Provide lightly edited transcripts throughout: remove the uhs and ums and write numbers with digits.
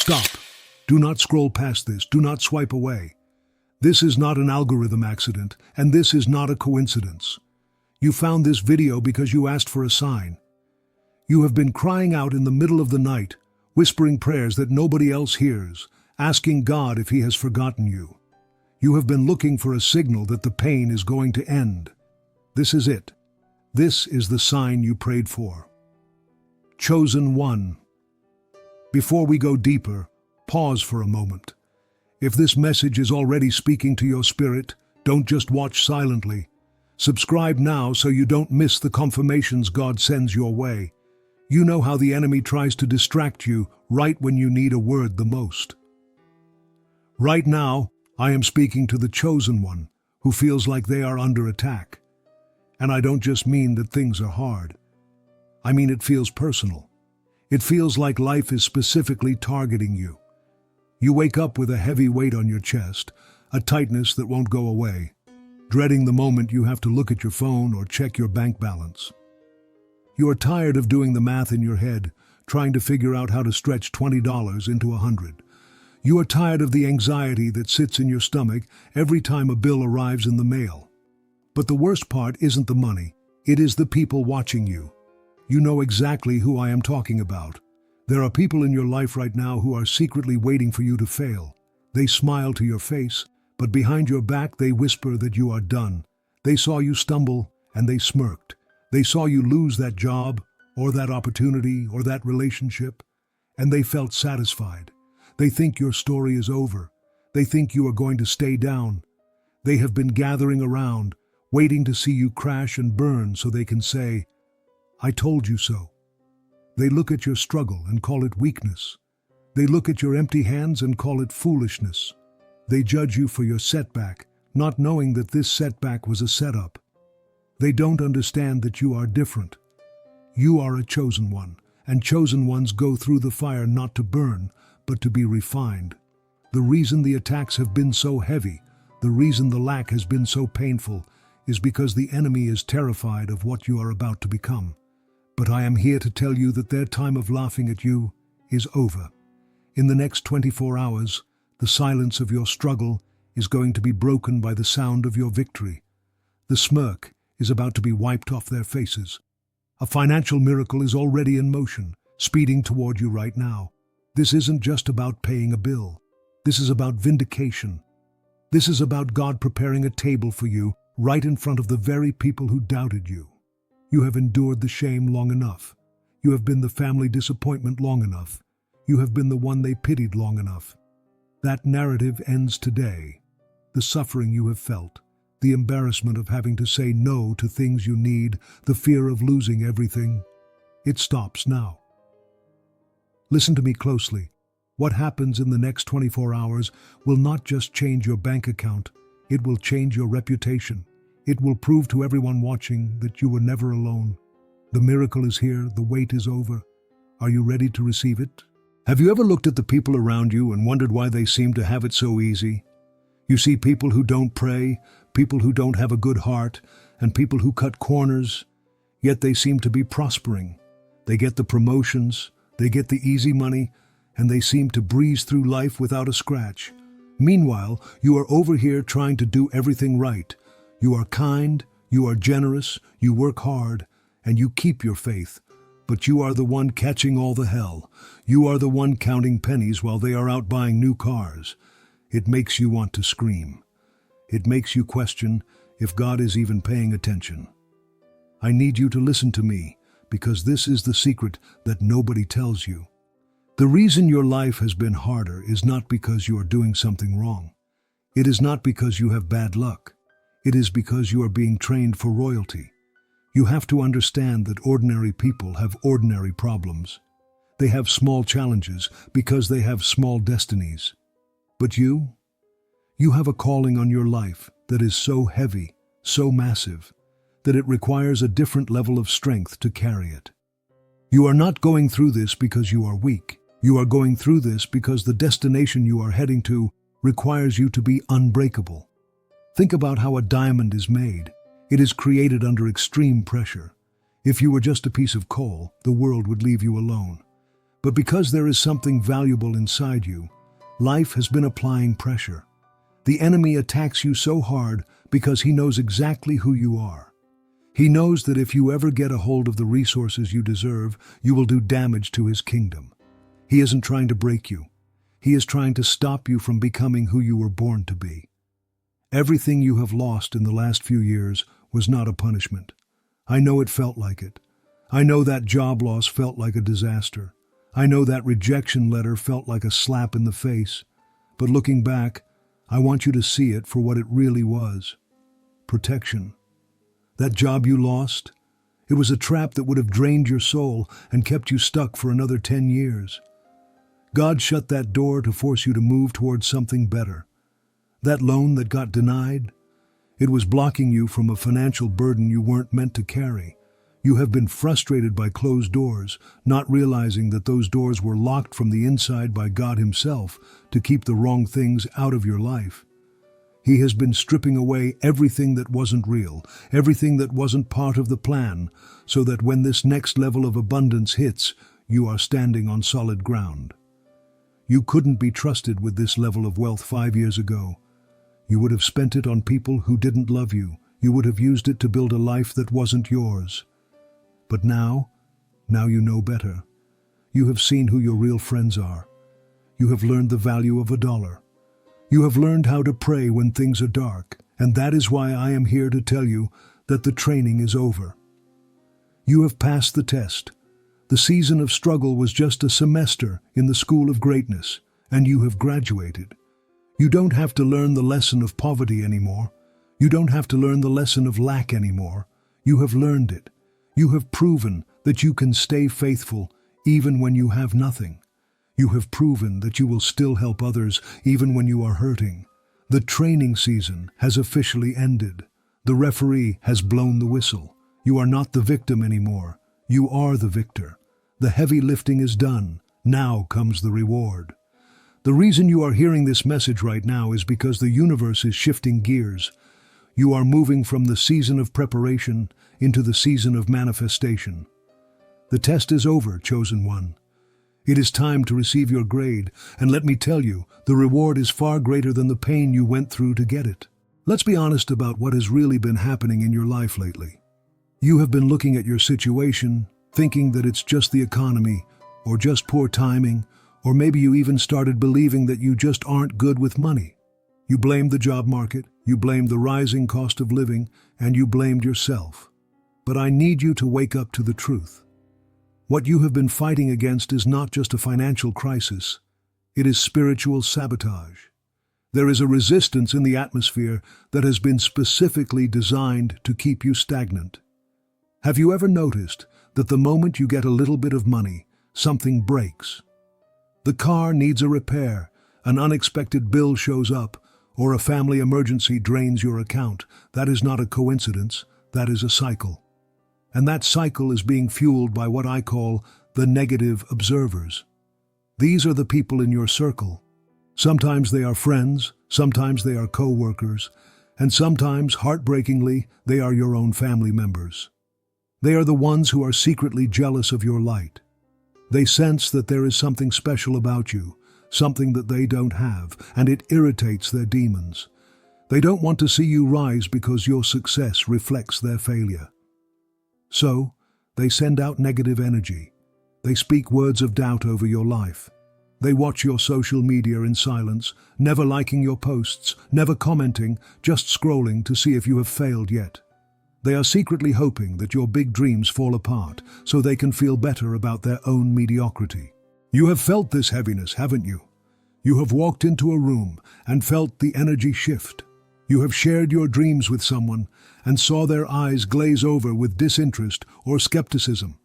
Stop. Do not scroll past this. Do not swipe away. This is not an algorithm accident, and this is not a coincidence. You found this video because you asked for a sign. You have been crying out in the middle of the night, whispering prayers that nobody else hears, asking God if He has forgotten you. You have been looking for a signal that the pain is going to end. This is it. This is the sign you prayed for. Chosen one. Before we go deeper, pause for a moment. If this message is already speaking to your spirit, don't just watch silently. Subscribe now so you don't miss the confirmations God sends your way. You know how the enemy tries to distract you right when you need a word the most. Right now, I am speaking to the chosen one who feels like they are under attack. And I don't just mean that things are hard. I mean it feels personal. It feels like life is specifically targeting you. You wake up with a heavy weight on your chest, a tightness that won't go away, dreading the moment you have to look at your phone or check your bank balance. You are tired of doing the math in your head, trying to figure out how to stretch $20 into $100. You are tired of the anxiety that sits in your stomach every time a bill arrives in the mail. But the worst part isn't the money, it is the people watching you. You know exactly who I am talking about. There are people in your life right now who are secretly waiting for you to fail. They smile to your face, but behind your back they whisper that you are done. They saw you stumble, and they smirked. They saw you lose that job, or that opportunity, or that relationship, and they felt satisfied. They think your story is over. They think you are going to stay down. They have been gathering around, waiting to see you crash and burn so they can say, "I told you so." They look at your struggle and call it weakness. They look at your empty hands and call it foolishness. They judge you for your setback, not knowing that this setback was a setup. They don't understand that you are different. You are a chosen one, and chosen ones go through the fire not to burn, but to be refined. The reason the attacks have been so heavy, the reason the lack has been so painful, is because the enemy is terrified of what you are about to become. But I am here to tell you that their time of laughing at you is over. In the next 24 hours, the silence of your struggle is going to be broken by the sound of your victory. The smirk is about to be wiped off their faces. A financial miracle is already in motion, speeding toward you right now. This isn't just about paying a bill. This is about vindication. This is about God preparing a table for you right in front of the very people who doubted you. You have endured the shame long enough. You have been the family disappointment long enough. You have been the one they pitied long enough. That narrative ends today. The suffering you have felt, the embarrassment of having to say no to things you need, the fear of losing everything, it stops now. Listen to me closely. What happens in the next 24 hours will not just change your bank account, it will change your reputation. It will prove to everyone watching that you were never alone. The miracle is here, the wait is over. Are you ready to receive it? Have you ever looked at the people around you and wondered why they seem to have it so easy? You see people who don't pray, people who don't have a good heart, and people who cut corners, yet they seem to be prospering. They get the promotions, they get the easy money, and they seem to breeze through life without a scratch. Meanwhile, you are over here trying to do everything right. You are kind, you are generous, you work hard, and you keep your faith. But you are the one catching all the hell. You are the one counting pennies while they are out buying new cars. It makes you want to scream. It makes you question if God is even paying attention. I need you to listen to me, because this is the secret that nobody tells you. The reason your life has been harder is not because you are doing something wrong. It is not because you have bad luck. It is because you are being trained for royalty. You have to understand that ordinary people have ordinary problems. They have small challenges because they have small destinies. But you have a calling on your life that is so heavy, so massive, that it requires a different level of strength to carry it. You are not going through this because you are weak. You are going through this because the destination you are heading to requires you to be unbreakable. Think about how a diamond is made. It is created under extreme pressure. If you were just a piece of coal, the world would leave you alone. But because there is something valuable inside you, life has been applying pressure. The enemy attacks you so hard because he knows exactly who you are. He knows that if you ever get a hold of the resources you deserve, you will do damage to his kingdom. He isn't trying to break you. He is trying to stop you from becoming who you were born to be. Everything you have lost in the last few years was not a punishment. I know it felt like it. I know that job loss felt like a disaster. I know that rejection letter felt like a slap in the face. But looking back, I want you to see it for what it really was. Protection. That job you lost, it was a trap that would have drained your soul and kept you stuck for another 10 years. God shut that door to force you to move towards something better. That loan that got denied, it was blocking you from a financial burden you weren't meant to carry. You have been frustrated by closed doors, not realizing that those doors were locked from the inside by God Himself to keep the wrong things out of your life. He has been stripping away everything that wasn't real, everything that wasn't part of the plan, so that when this next level of abundance hits, you are standing on solid ground. You couldn't be trusted with this level of wealth 5 years ago. You would have spent it on people who didn't love you. You would have used it to build a life that wasn't yours. But now you know better. You have seen who your real friends are. You have learned the value of $1. You have learned how to pray when things are dark, and that is why I am here to tell you that the training is over. You have passed the test. The season of struggle was just a semester in the school of greatness, and you have graduated. You don't have to learn the lesson of poverty anymore. You don't have to learn the lesson of lack anymore. You have learned it. You have proven that you can stay faithful even when you have nothing. You have proven that you will still help others even when you are hurting. The training season has officially ended. The referee has blown the whistle. You are not the victim anymore. You are the victor. The heavy lifting is done. Now comes the reward. The reason you are hearing this message right now is because the universe is shifting gears. You are moving from the season of preparation into the season of manifestation. The test is over, chosen one. It is time to receive your grade, and let me tell you, the reward is far greater than the pain you went through to get it. Let's be honest about what has really been happening in your life lately. You have been looking at your situation, thinking that it's just the economy, or just poor timing, or maybe you even started believing that you just aren't good with money. You blamed the job market, you blamed the rising cost of living, and you blamed yourself. But I need you to wake up to the truth. What you have been fighting against is not just a financial crisis, it is spiritual sabotage. There is a resistance in the atmosphere that has been specifically designed to keep you stagnant. Have you ever noticed that the moment you get a little bit of money, something breaks? The car needs a repair, an unexpected bill shows up, or a family emergency drains your account. That is not a coincidence, that is a cycle. And that cycle is being fueled by what I call the negative observers. These are the people in your circle. Sometimes they are friends, sometimes they are co-workers, and sometimes, heartbreakingly, they are your own family members. They are the ones who are secretly jealous of your light. They sense that there is something special about you, something that they don't have, and it irritates their demons. They don't want to see you rise because your success reflects their failure. So, they send out negative energy. They speak words of doubt over your life. They watch your social media in silence, never liking your posts, never commenting, just scrolling to see if you have failed yet. They are secretly hoping that your big dreams fall apart so they can feel better about their own mediocrity. You have felt this heaviness, haven't you? You have walked into a room and felt the energy shift. You have shared your dreams with someone and saw their eyes glaze over with disinterest or skepticism.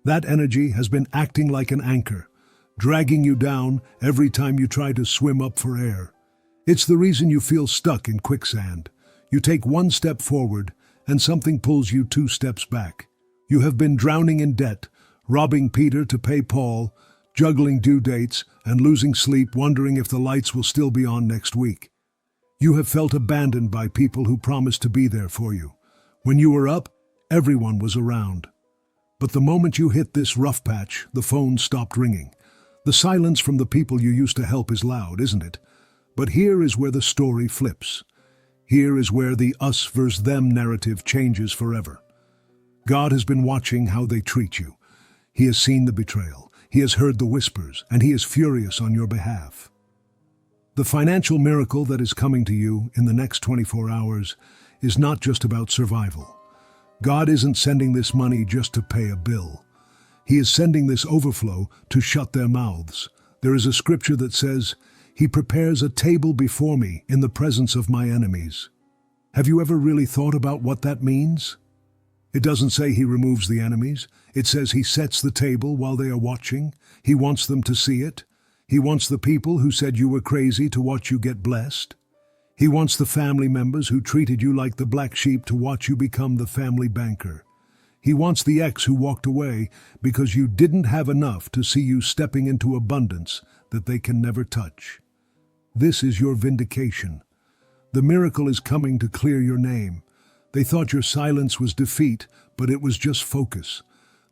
That energy has been acting like an anchor, dragging you down every time you try to swim up for air. It's the reason you feel stuck in quicksand. You take one step forward and something pulls you 2 steps back. You have been drowning in debt, robbing Peter to pay Paul, juggling due dates, and losing sleep wondering if the lights will still be on next week. You have felt abandoned by people who promised to be there for you. When you were up, everyone was around. But the moment you hit this rough patch, the phone stopped ringing. The silence from the people you used to help is loud, isn't it? But here is where the story flips. Here is where the us versus them narrative changes forever. God has been watching how they treat you. He has seen the betrayal, he has heard the whispers, and he is furious on your behalf. The financial miracle that is coming to you in the next 24 hours is not just about survival. God isn't sending this money just to pay a bill. He is sending this overflow to shut their mouths. There is a scripture that says, "He prepares a table before me in the presence of my enemies." Have you ever really thought about what that means? It doesn't say he removes the enemies. It says he sets the table while they are watching. He wants them to see it. He wants the people who said you were crazy to watch you get blessed. He wants the family members who treated you like the black sheep to watch you become the family banker. He wants the ex who walked away because you didn't have enough to see you stepping into abundance that they can never touch. This is your vindication. The miracle is coming to clear your name. They thought your silence was defeat, but it was just focus.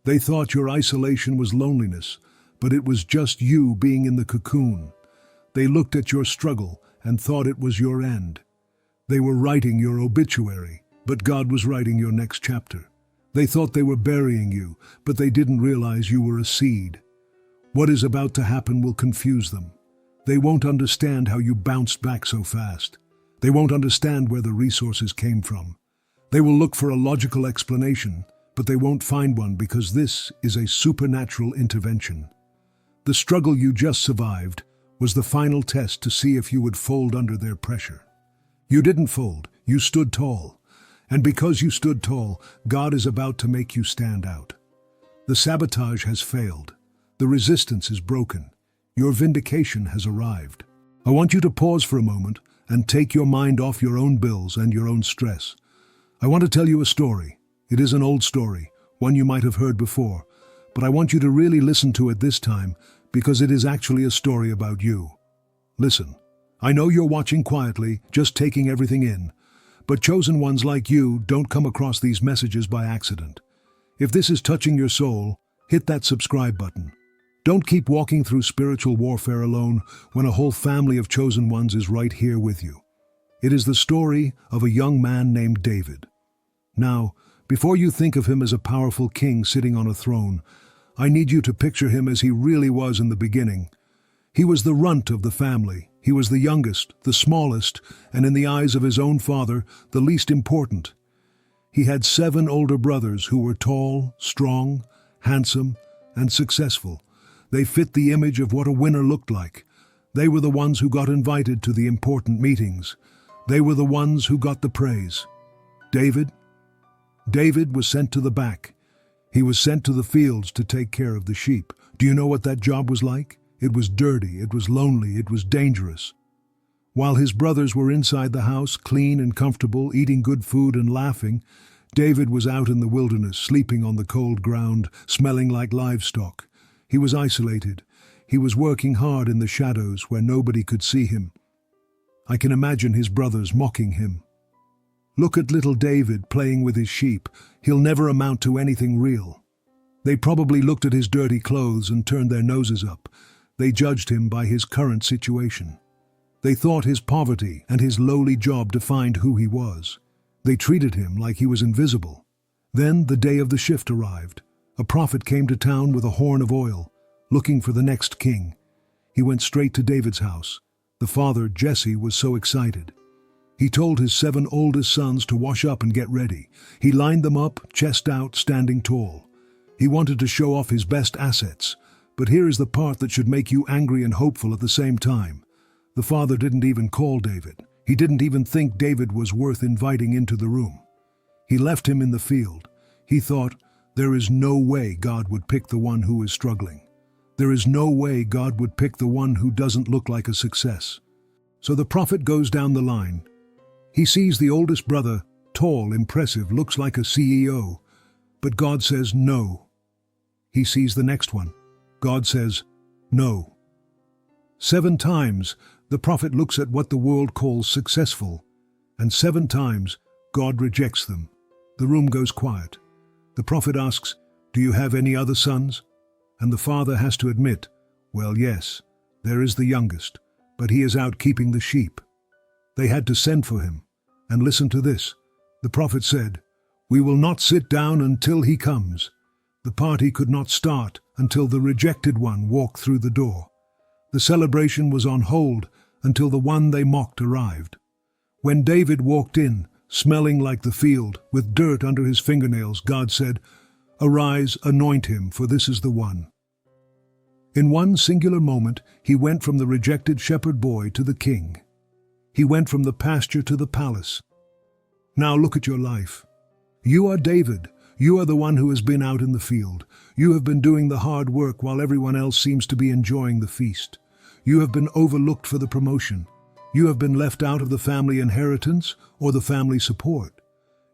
They thought your isolation was loneliness, but it was just you being in the cocoon. They looked at your struggle and thought it was your end. They were writing your obituary, but God was writing your next chapter. They thought they were burying you, but they didn't realize you were a seed. What is about to happen will confuse them. They won't understand how you bounced back so fast. They won't understand where the resources came from. They will look for a logical explanation, but they won't find one because this is a supernatural intervention. The struggle you just survived was the final test to see if you would fold under their pressure. You didn't fold, you stood tall. And because you stood tall, God is about to make you stand out. The sabotage has failed. The resistance is broken. Your vindication has arrived. I want you to pause for a moment and take your mind off your own bills and your own stress. I want to tell you a story. It is an old story, one you might have heard before, but I want you to really listen to it this time because it is actually a story about you. Listen, I know you're watching quietly, just taking everything in, but chosen ones like you don't come across these messages by accident. If this is touching your soul, hit that subscribe button. Don't keep walking through spiritual warfare alone when a whole family of chosen ones is right here with you. It is the story of a young man named David. Now, before you think of him as a powerful king sitting on a throne, I need you to picture him as he really was in the beginning. He was the runt of the family. He was the youngest, the smallest, and in the eyes of his own father, the least important. He had 7 older brothers who were tall, strong, handsome, and successful. They fit the image of what a winner looked like. They were the ones who got invited to the important meetings. They were the ones who got the praise. David was sent to the back. He was sent to the fields to take care of the sheep. Do you know what that job was like? It was dirty, it was lonely, it was dangerous. While his brothers were inside the house, clean and comfortable, eating good food and laughing, David was out in the wilderness, sleeping on the cold ground, smelling like livestock. He was isolated. He was working hard in the shadows where nobody could see him. I can imagine his brothers mocking him. Look at little David playing with his sheep. He'll never amount to anything real. They probably looked at his dirty clothes and turned their noses up. They judged him by his current situation. They thought his poverty and his lowly job defined who he was. They treated him like he was invisible. Then the day of the shift arrived. A prophet came to town with a horn of oil, looking for the next king. He went straight to David's house. The father, Jesse, was so excited. He told his 7 oldest sons to wash up and get ready. He lined them up, chest out, standing tall. He wanted to show off his best assets. But here is the part that should make you angry and hopeful at the same time. The father didn't even call David. He didn't even think David was worth inviting into the room. He left him in the field. He thought, there is no way God would pick the one who is struggling. There is no way God would pick the one who doesn't look like a success. So the prophet goes down the line. He sees the oldest brother, tall, impressive, looks like a CEO. But God says no. He sees the next one. God says no. 7 times, the prophet looks at what the world calls successful, and 7 times, God rejects them. The room goes quiet. The prophet asks, Do you have any other sons? And the father has to admit, well, yes, there is the youngest, but he is out keeping the sheep. They had to send for him. And listen to this. The prophet said, "We will not sit down until he comes." The party could not start until the rejected one walked through the door. The celebration was on hold until the one they mocked arrived. When David walked in, smelling like the field, with dirt under his fingernails, God said, "Arise, anoint him, for this is the one." In one singular moment, he went from the rejected shepherd boy to the king. He went from the pasture to the palace. Now look at your life. You are David. You are the one who has been out in the field. You have been doing the hard work while everyone else seems to be enjoying the feast. You have been overlooked for the promotion. You have been left out of the family inheritance or the family support.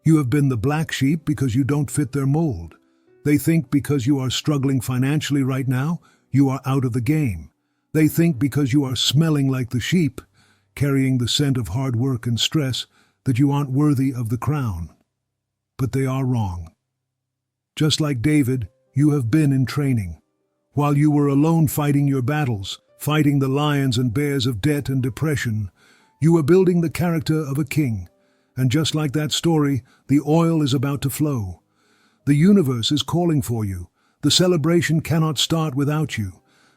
You have been the black sheep because you don't fit their mold. They think because you are struggling financially right now, you are out of the game. They think because you are smelling like the sheep, carrying the scent of hard work and stress, that you aren't worthy of the crown. But they are wrong. Just like David, you have been in training. While you were alone fighting your battles, fighting the lions and bears of debt and depression, you were building the character of a king. And just like that story, the oil is about to flow. The universe is calling for you. The celebration cannot start without you.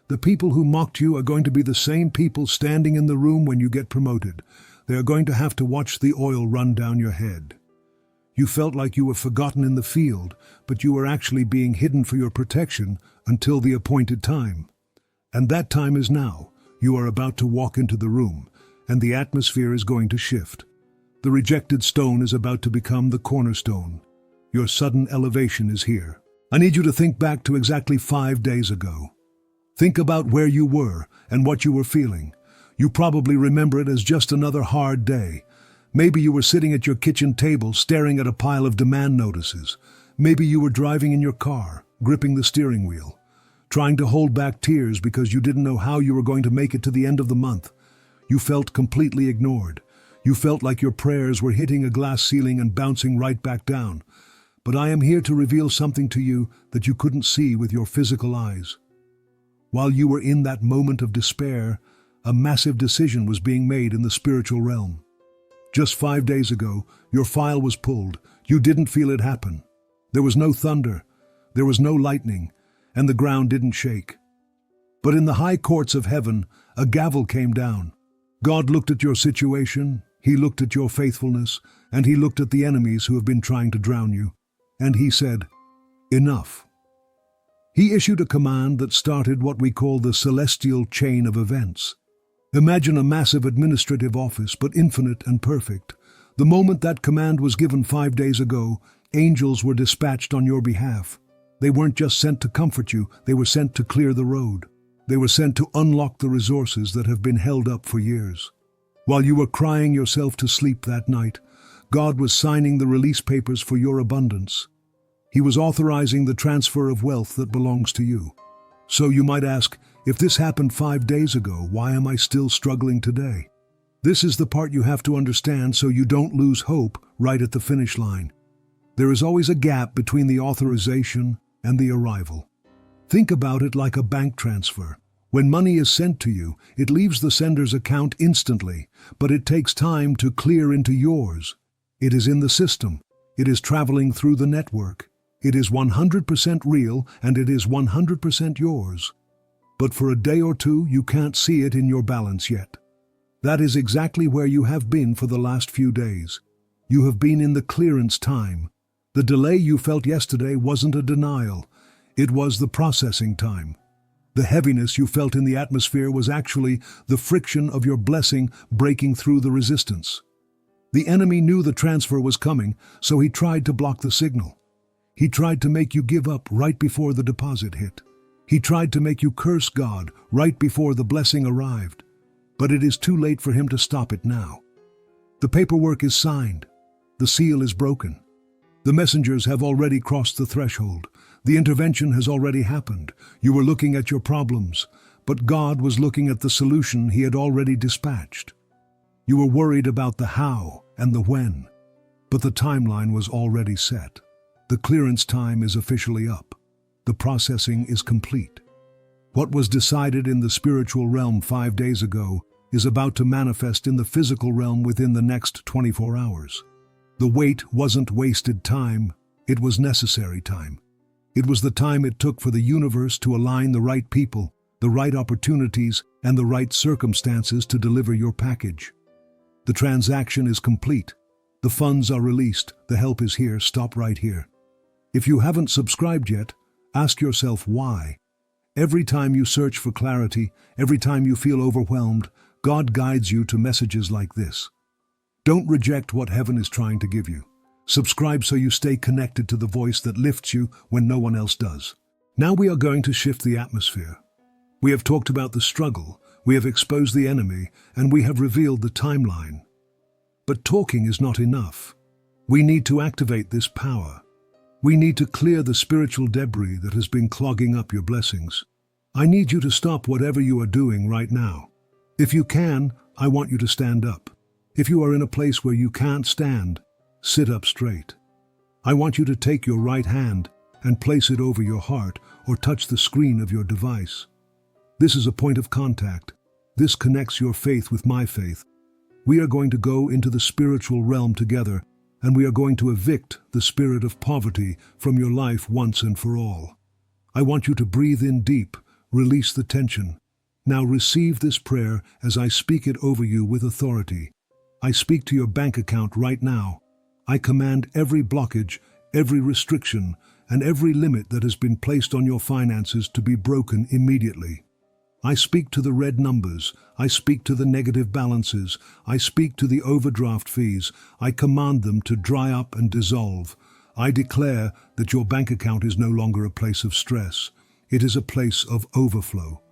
The people who mocked you are going to be the same people standing in the room when you get promoted. They are going to have to watch the oil run down your head. You felt like you were forgotten in the field, but you were actually being hidden for your protection until the appointed time. And that time is now. You are about to walk into the room, and the atmosphere is going to shift. The rejected stone is about to become the cornerstone. Your sudden elevation is here. I need you to think back to exactly 5 days ago. Think about where you were and what you were feeling. You probably remember it as just another hard day. Maybe you were sitting at your kitchen table staring at a pile of demand notices. Maybe you were driving in your car, gripping the steering wheel, trying to hold back tears because you didn't know how you were going to make it to the end of the month. You felt completely ignored. You felt like your prayers were hitting a glass ceiling and bouncing right back down. But I am here to reveal something to you that you couldn't see with your physical eyes. While you were in that moment of despair, a massive decision was being made in the spiritual realm. Just 5 days ago, your file was pulled. You didn't feel it happen. There was no thunder, there was no lightning, and the ground didn't shake. But in the high courts of heaven, a gavel came down. God looked at your situation, He looked at your faithfulness, and He looked at the enemies who have been trying to drown you. And He said, "Enough." He issued a command that started what we call the celestial chain of events. Imagine a massive administrative office, but infinite and perfect. The moment that command was given 5 days ago, angels were dispatched on your behalf. They weren't just sent to comfort you, they were sent to clear the road. They were sent to unlock the resources that have been held up for years. While you were crying yourself to sleep that night, God was signing the release papers for your abundance. He was authorizing the transfer of wealth that belongs to you. So you might ask, if this happened 5 days ago, why am I still struggling today? This is the part you have to understand so you don't lose hope right at the finish line. There is always a gap between the authorization and the arrival. Think about it like a bank transfer. When money is sent to you, it leaves the sender's account instantly, but it takes time to clear into yours. It is in the system. It is traveling through the network. It is 100% real and it is 100% yours. But for a day or two, you can't see it in your balance yet. That is exactly where you have been for the last few days. You have been in the clearance time. The delay you felt yesterday wasn't a denial. It was the processing time. The heaviness you felt in the atmosphere was actually the friction of your blessing breaking through the resistance. The enemy knew the transfer was coming, so he tried to block the signal. He tried to make you give up right before the deposit hit. He tried to make you curse God right before the blessing arrived. But it is too late for him to stop it now. The paperwork is signed. The seal is broken. The messengers have already crossed the threshold. The intervention has already happened. You were looking at your problems, but God was looking at the solution He had already dispatched. You were worried about the how and the when, but the timeline was already set. The clearance time is officially up. The processing is complete. What was decided in the spiritual realm 5 days ago is about to manifest in the physical realm within the next 24 hours. The wait wasn't wasted time, it was necessary time. It was the time it took for the universe to align the right people, the right opportunities, and the right circumstances to deliver your package. The transaction is complete. The funds are released. The help is here. Stop right here. If you haven't subscribed yet, ask yourself why. Every time you search for clarity, every time you feel overwhelmed, God guides you to messages like this. Don't reject what heaven is trying to give you. Subscribe so you stay connected to the voice that lifts you when no one else does. Now we are going to shift the atmosphere. We have talked about the struggle, we have exposed the enemy, and we have revealed the timeline. But talking is not enough. We need to activate this power. We need to clear the spiritual debris that has been clogging up your blessings. I need you to stop whatever you are doing right now. If you can, I want you to stand up. If you are in a place where you can't stand, sit up straight. I want you to take your right hand and place it over your heart or touch the screen of your device. This is a point of contact. This connects your faith with my faith. We are going to go into the spiritual realm together, and we are going to evict the spirit of poverty from your life once and for all. I want you to breathe in deep, release the tension. Now receive this prayer as I speak it over you with authority. I speak to your bank account right now. I command every blockage, every restriction, and every limit that has been placed on your finances to be broken immediately. I speak to the red numbers. I speak to the negative balances. I speak to the overdraft fees. I command them to dry up and dissolve. I declare that your bank account is no longer a place of stress. It is a place of overflow.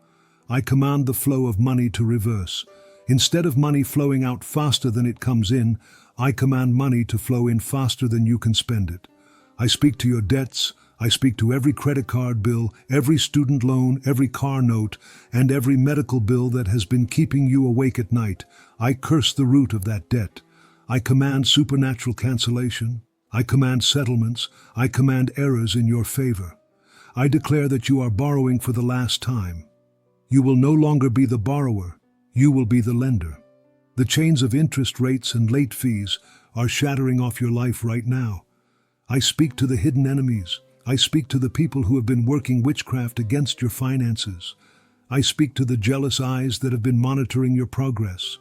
I command the flow of money to reverse. Instead of money flowing out faster than it comes in, I command money to flow in faster than you can spend it. I speak to your debts. I speak to every credit card bill, every student loan, every car note, and every medical bill that has been keeping you awake at night. I curse the root of that debt. I command supernatural cancellation. I command settlements. I command errors in your favor. I declare that you are borrowing for the last time. You will no longer be the borrower. You will be the lender. The chains of interest rates and late fees are shattering off your life right now. I speak to the hidden enemies. I speak to the people who have been working witchcraft against your finances. I speak to the jealous eyes that have been monitoring your progress.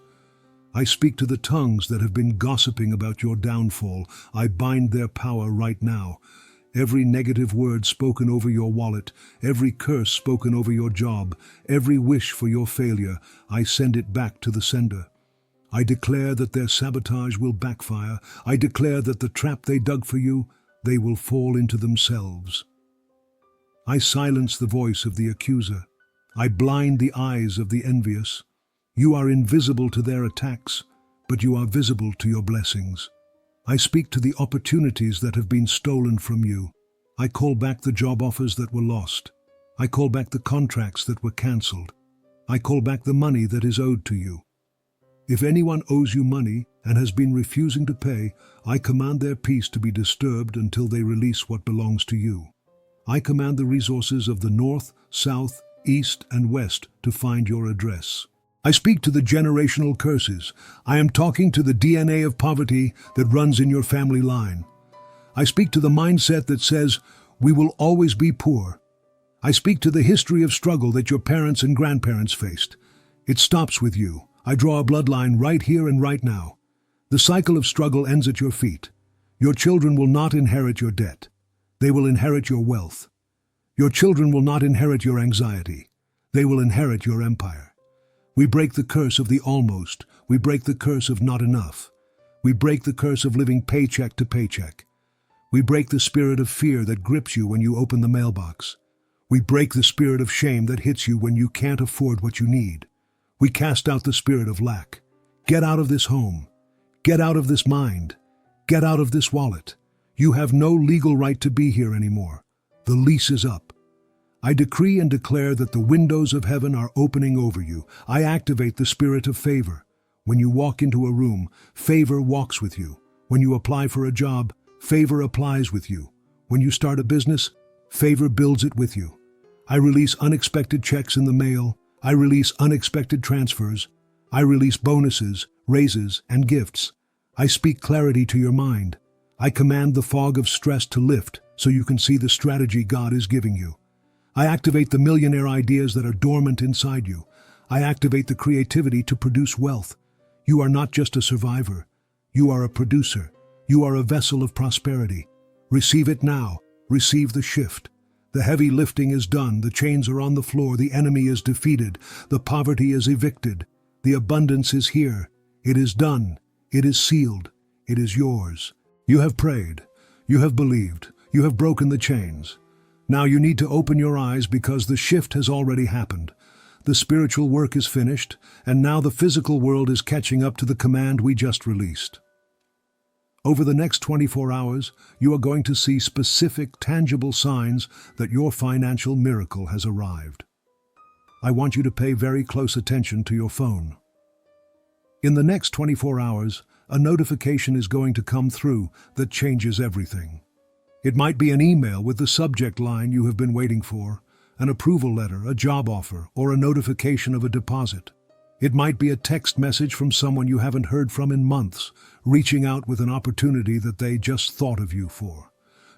I speak to the tongues that have been gossiping about your downfall. I bind their power right now. Every negative word spoken over your wallet, every curse spoken over your job, every wish for your failure, I send it back to the sender. I declare that their sabotage will backfire. I declare that the trap they dug for you, they will fall into themselves. I silence the voice of the accuser. I blind the eyes of the envious. You are invisible to their attacks, but you are visible to your blessings. I speak to the opportunities that have been stolen from you. I call back the job offers that were lost. I call back the contracts that were cancelled. I call back the money that is owed to you. If anyone owes you money and has been refusing to pay, I command their peace to be disturbed until they release what belongs to you. I command the resources of the north, south, east, and west to find your address. I speak to the generational curses. I am talking to the DNA of poverty that runs in your family line. I speak to the mindset that says, we will always be poor. I speak to the history of struggle that your parents and grandparents faced. It stops with you. I draw a bloodline right here and right now. The cycle of struggle ends at your feet. Your children will not inherit your debt. They will inherit your wealth. Your children will not inherit your anxiety. They will inherit your empire. We break the curse of the almost. We break the curse of not enough. We break the curse of living paycheck to paycheck. We break the spirit of fear that grips you when you open the mailbox. We break the spirit of shame that hits you when you can't afford what you need. We cast out the spirit of lack. Get out of this home. Get out of this mind. Get out of this wallet. You have no legal right to be here anymore. The lease is up. I decree and declare that the windows of heaven are opening over you. I activate the spirit of favor. When you walk into a room, favor walks with you. When you apply for a job, favor applies with you. When you start a business, Favor builds it with you. I release unexpected checks in the mail. I release unexpected transfers. I release bonuses, raises, and gifts. I speak clarity to your mind. I command the fog of stress to lift so you can see the strategy God is giving you. I activate the millionaire ideas that are dormant inside you. I activate the creativity to produce wealth. You are not just a survivor. You are a producer. You are a vessel of prosperity. Receive it now. Receive the shift. The heavy lifting is done. The chains are on the floor. The enemy is defeated. The poverty is evicted. The abundance is here. It is done. It is sealed. It is yours. You have prayed. You have believed. You have broken the chains. Now you need to open your eyes because the shift has already happened. The spiritual work is finished, and now the physical world is catching up to the command we just released. Over the next 24 hours, you are going to see specific, tangible signs that your financial miracle has arrived. I want you to pay very close attention to your phone. In the next 24 hours, a notification is going to come through that changes everything. It might be an email with the subject line you have been waiting for, an approval letter, a job offer, or a notification of a deposit. It might be a text message from someone you haven't heard from in months, reaching out with an opportunity that they just thought of you for.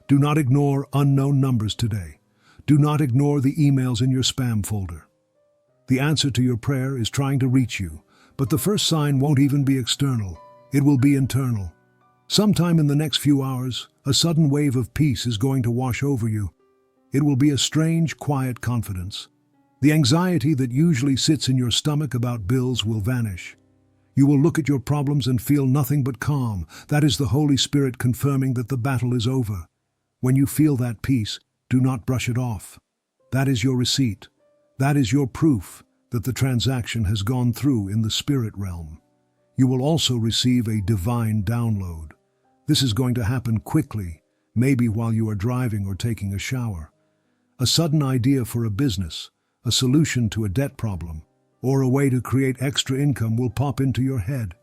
Do not ignore unknown numbers today. Do not ignore the emails in your spam folder. The answer to your prayer is trying to reach you, but the first sign won't even be external. It will be internal. Sometime in the next few hours, a sudden wave of peace is going to wash over you. It will be a strange, quiet confidence. The anxiety that usually sits in your stomach about bills will vanish. You will look at your problems and feel nothing but calm. That is the Holy Spirit confirming that the battle is over. When you feel that peace, do not brush it off. That is your receipt. That is your proof that the transaction has gone through in the spirit realm. You will also receive a divine download. This is going to happen quickly, maybe while you are driving or taking a shower. A sudden idea for a business, a solution to a debt problem, or a way to create extra income will pop into your head.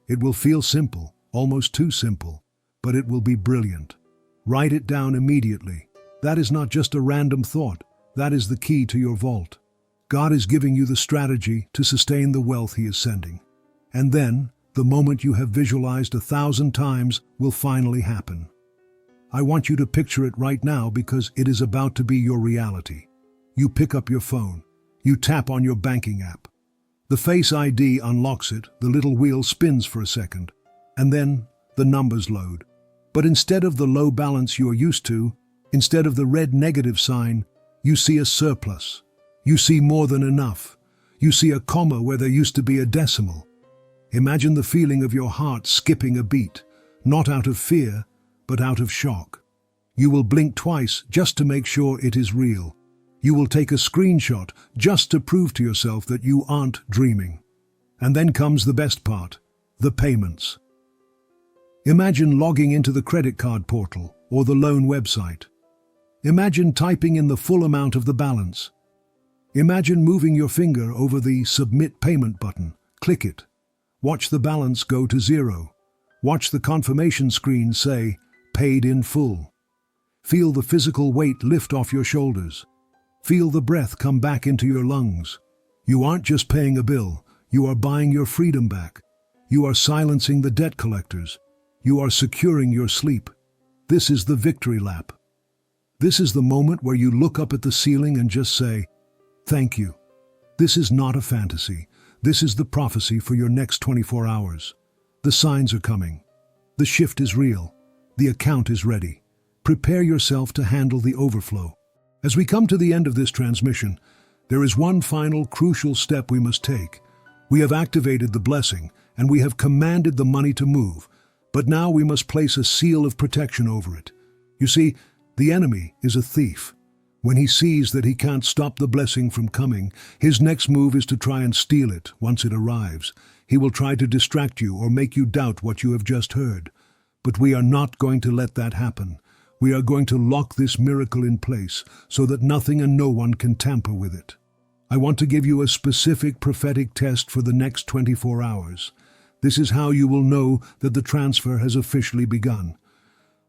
It will feel simple, almost too simple, but it will be brilliant. Write it down immediately. That is not just a random thought. That is the key to your vault. God is giving you the strategy to sustain the wealth He is sending. And then, the moment you have visualized 1,000 times will finally happen. I want you to picture it right now because it is about to be your reality. You pick up your phone. You tap on your banking app. The Face ID unlocks it, the little wheel spins for a second, and then the numbers load. But instead of the low balance you are used to, instead of the red negative sign, you see a surplus. You see more than enough. You see a comma where there used to be a decimal. Imagine the feeling of your heart skipping a beat, not out of fear, but out of shock. You will blink twice just to make sure it is real. You will take a screenshot just to prove to yourself that you aren't dreaming. And then comes the best part, the payments. Imagine logging into the credit card portal or the loan website. Imagine typing in the full amount of the balance. Imagine moving your finger over the Submit Payment button. Click it. Watch the balance go to zero. Watch the confirmation screen say, Paid in full. Feel the physical weight lift off your shoulders. Feel the breath come back into your lungs. You aren't just paying a bill, you are buying your freedom back. You are silencing the debt collectors. You are securing your sleep. This is the victory lap. This is the moment where you look up at the ceiling and just say, Thank you. This is not a fantasy. This is the prophecy for your next 24 hours. The signs are coming. The shift is real. The account is ready. Prepare yourself to handle the overflow. As we come to the end of this transmission, there is one final crucial step we must take. We have activated the blessing, and we have commanded the money to move, but now we must place a seal of protection over it. You see, the enemy is a thief. When he sees that he can't stop the blessing from coming, his next move is to try and steal it once it arrives. He will try to distract you or make you doubt what you have just heard. But we are not going to let that happen. We are going to lock this miracle in place so that nothing and no one can tamper with it. I want to give you a specific prophetic test for the next 24 hours. This is how you will know that the transfer has officially begun.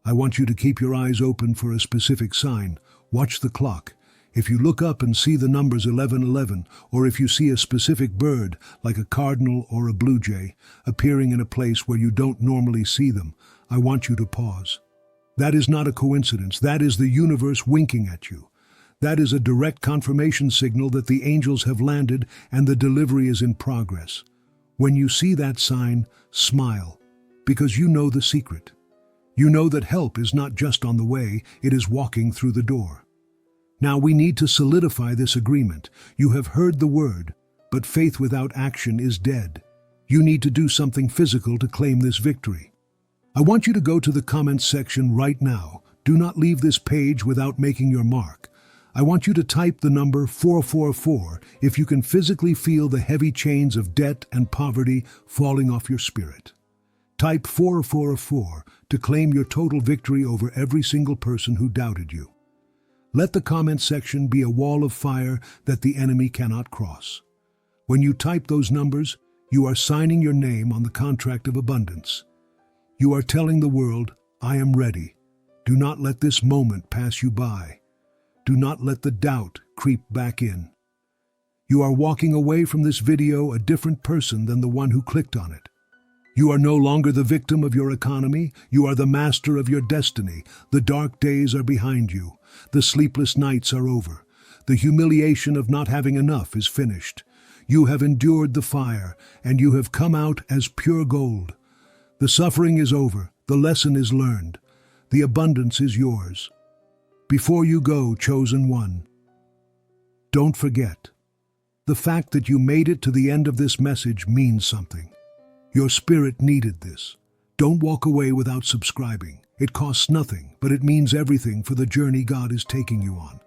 I want you to keep your eyes open for a specific sign. Watch the clock. If you look up and see the numbers 1111, or if you see a specific bird, like a cardinal or a blue jay, appearing in a place where you don't normally see them, I want you to pause. That is not a coincidence. That is the universe winking at you. That is a direct confirmation signal that the angels have landed and the delivery is in progress. When you see that sign, smile, because you know the secret. You know that help is not just on the way, it is walking through the door. Now we need to solidify this agreement. You have heard the word, but faith without action is dead. You need to do something physical to claim this victory. I want you to go to the comments section right now. Do not leave this page without making your mark. I want you to type the number 444 if you can physically feel the heavy chains of debt and poverty falling off your spirit. Type 444 to claim your total victory over every single person who doubted you. Let the comment section be a wall of fire that the enemy cannot cross. When you type those numbers, you are signing your name on the contract of abundance. You are telling the world, I am ready. Do not let this moment pass you by. Do not let the doubt creep back in. You are walking away from this video a different person than the one who clicked on it. You are no longer the victim of your economy. You are the master of your destiny. The dark days are behind you. The sleepless nights are over. The humiliation of not having enough is finished. You have endured the fire, and you have come out as pure gold. The suffering is over. The lesson is learned. The abundance is yours. Before you go, chosen one, don't forget, the fact that you made it to the end of this message means something. Your spirit needed this. Don't walk away without subscribing. It costs nothing, but it means everything for the journey God is taking you on.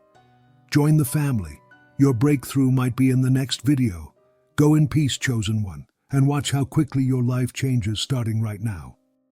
Join the family. Your breakthrough might be in the next video. Go in peace, chosen one, and watch how quickly your life changes starting right now.